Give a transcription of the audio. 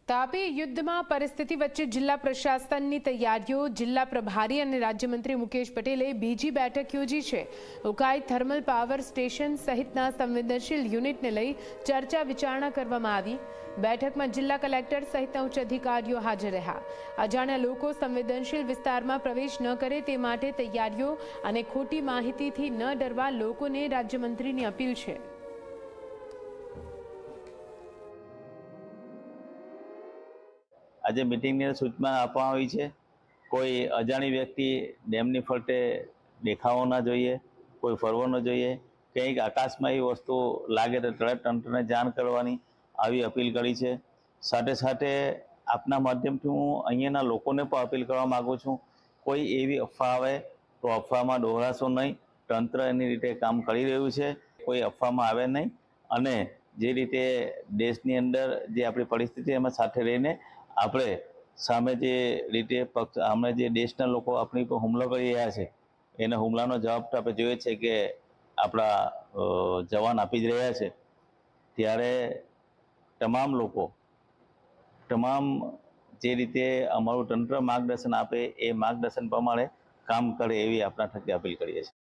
તાપી યુદ્ધમાં પરિસ્થિતિ વચ્ચે જિલ્લા પ્રશાસનની તૈયારીઓ જિલ્લા પ્રભારી અને રાજ્યમંત્રી મુકેશ પટેલે બીજી બેઠક યોજી છે। ઉકાઈ થર્મલ પાવર સ્ટેશન સહિતના સંવેદનશીલ યુનિટને લઈ ચર્ચા વિચારણા કરવામાં આવી। બેઠકમાં જિલ્લા કલેક્ટર સહિતના ઉચ્ચ અધિકારીઓ હાજર રહ્યા। અજાણ્યા લોકો સંવેદનશીલ વિસ્તારમાં પ્રવેશ ન કરે તે માટે તૈયારીઓ અને ખોટી માહિતીથી ન ડરવા લોકોને રાજ્યમંત્રીની અપીલ છે। આજે મીटिंगની સૂચના આપવામાં આવી છે। કોઈ અજાણી વ્યક્તિ ડેમની ફરતે દેખાવો ન જોઈએ, કોઈ ફરવો ન જોઈએ। કંઈક આકાશમાં એવી વસ્તુ લાગે તો તરત તંત્રને જાણ કરવાની આવી અપીલ કરી છે। સાથે સાથે આપના માધ્યમથી હું અહીંયાના લોકોને પણ અપીલ કરવા માગું છું, કોઈ એવી અફવા આવે તો અફવામાં દોહરાશો નહીં। તંત્ર એની રીતે કામ કરી રહ્યું છે, કોઈ અફવામાં આવે નહીં। અને જે રીતે દેશની અંદર જે આપણી પરિસ્થિતિ એમાં સાથે રહીને આપણે સામે જે રીતે અમે જે દેશના લોકો આપણી પર હુમલો કરી રહ્યા છે એના હુમલાનો જવાબ તો આપણે જોઈએ છે કે આપણા જવાન આપી જ રહ્યા છે। ત્યારે તમામ લોકો જે રીતે અમારું તંત્ર માર્ગદર્શન આપે એ માર્ગદર્શન પ્રમાણે કામ કરે એવી આપણા થકી અપીલ કરીએ છીએ।